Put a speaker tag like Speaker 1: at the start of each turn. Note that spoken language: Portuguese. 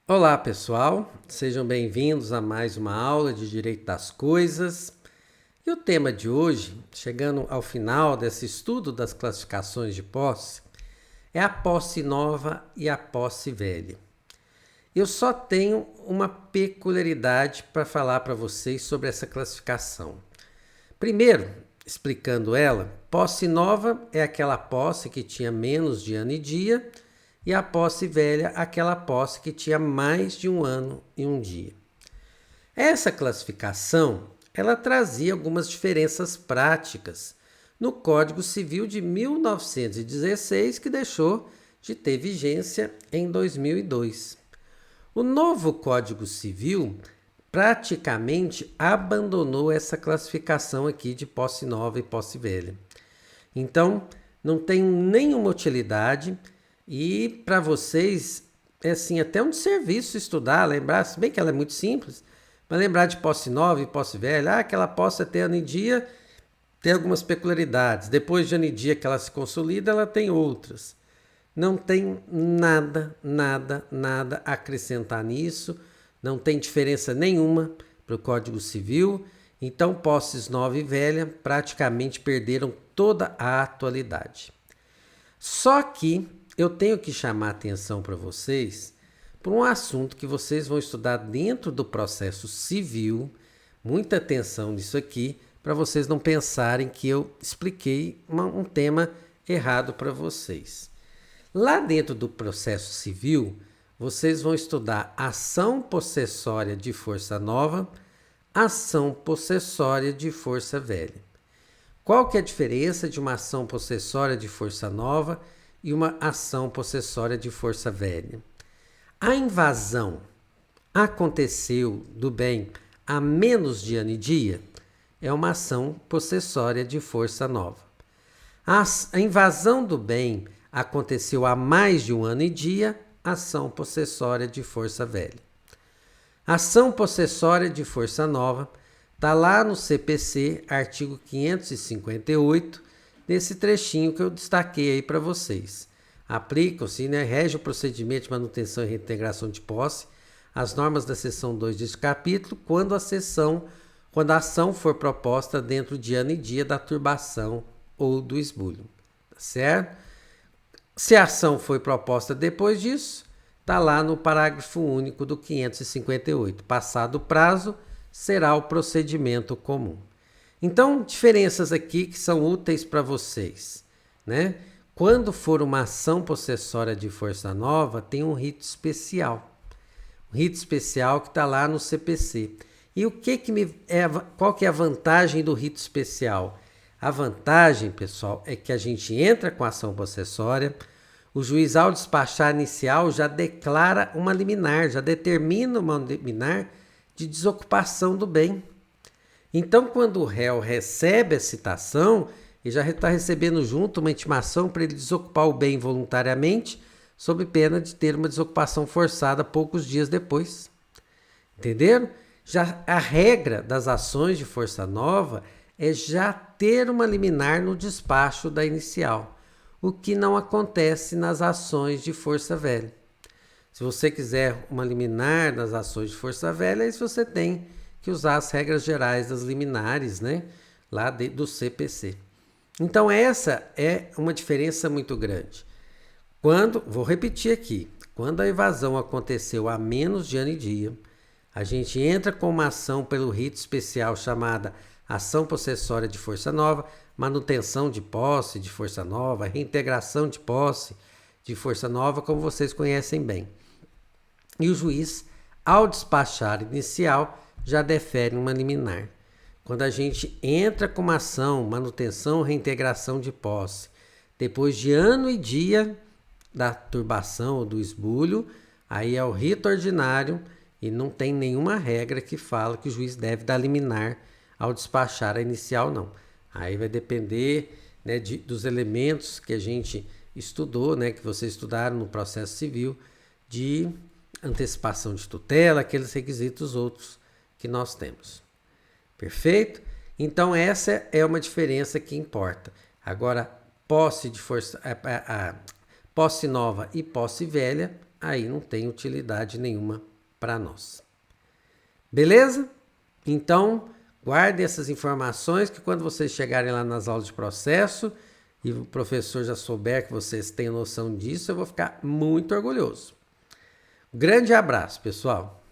Speaker 1: Olá, pessoal. Sejam bem-vindos a mais uma aula de Direito das Coisas. E o tema de hoje, chegando ao final desse estudo das classificações de posse, é a posse nova e a posse velha. Eu só tenho uma peculiaridade para falar para vocês sobre essa classificação. Primeiro, explicando ela, posse nova é aquela posse que tinha menos de ano e dia, e a posse velha, aquela posse que tinha mais de um ano e um dia. Essa classificação, ela trazia algumas diferenças práticas no Código Civil de 1916, que deixou de ter vigência em 2002. O novo Código Civil praticamente abandonou essa classificação aqui de posse nova e posse velha. Então, não tem nenhuma utilidade e para vocês é assim, até um serviço estudar, lembrar, se bem que ela é muito simples, mas lembrar de posse nova e posse velha, aquela posse até ano e dia tem algumas peculiaridades. Depois de ano e dia que ela se consolida, ela tem outras. Não tem nada a acrescentar nisso, não tem diferença nenhuma para o Código Civil. Então, posses nova e velha praticamente perderam toda a atualidade. Só que eu tenho que chamar a atenção para vocês por um assunto que vocês vão estudar dentro do processo civil. Muita atenção nisso aqui, para vocês não pensarem que eu expliquei um tema errado para vocês. Lá dentro do processo civil, vocês vão estudar ação possessória de força nova, ação possessória de força velha. Qual que é a diferença de uma ação possessória de força nova e uma ação possessória de força velha? A invasão aconteceu do bem há menos de ano e dia, é uma ação possessória de força nova. A invasão do bem aconteceu há mais de um ano e dia, ação possessória de força velha. Ação possessória de força nova está lá no CPC, artigo 558, nesse trechinho que eu destaquei aí para vocês. Aplicam-se, rege o procedimento de manutenção e reintegração de posse, as normas da seção 2 deste capítulo, quando a ação for proposta dentro de ano e dia da turbação ou do esbulho. Tá certo? Se a ação foi proposta depois disso, está lá no parágrafo único do 558. Passado o prazo, será o procedimento comum. Então, diferenças aqui que são úteis para vocês, né? Quando for uma ação possessória de força nova, tem um rito especial. Um rito especial que está lá no CPC. E qual que é a vantagem do rito especial? A vantagem, pessoal, é que a gente entra com a ação possessória, o juiz, ao despachar inicial, já declara uma liminar, já determina uma liminar de desocupação do bem. Então, quando o réu recebe a citação, ele já está recebendo junto uma intimação para ele desocupar o bem voluntariamente, sob pena de ter uma desocupação forçada poucos dias depois. Entenderam? Já a regra das ações de força nova é já ter uma liminar no despacho da inicial, o que não acontece nas ações de força velha. Se você quiser uma liminar nas ações de força velha, aí você tem que usar as regras gerais das liminares, lá do CPC. Então essa é uma diferença muito grande. Vou repetir aqui, quando a evasão aconteceu há menos de ano e dia, a gente entra com uma ação pelo rito especial chamada ação possessória de força nova, manutenção de posse de força nova, reintegração de posse de força nova, como vocês conhecem bem. E o juiz, ao despachar inicial, já defere uma liminar. Quando a gente entra com uma ação, manutenção, reintegração de posse, depois de ano e dia da turbação ou do esbulho, aí é o rito ordinário e não tem nenhuma regra que fala que o juiz deve dar liminar ao despachar a inicial, não. Aí vai depender dos elementos que a gente estudou, que vocês estudaram no processo civil, de antecipação de tutela, aqueles requisitos outros que nós temos. Perfeito? Então essa é uma diferença que importa. Agora, posse nova e posse velha, aí não tem utilidade nenhuma para nós. Beleza? Então, guardem essas informações que quando vocês chegarem lá nas aulas de processo e o professor já souber que vocês têm noção disso, eu vou ficar muito orgulhoso. Grande abraço, pessoal!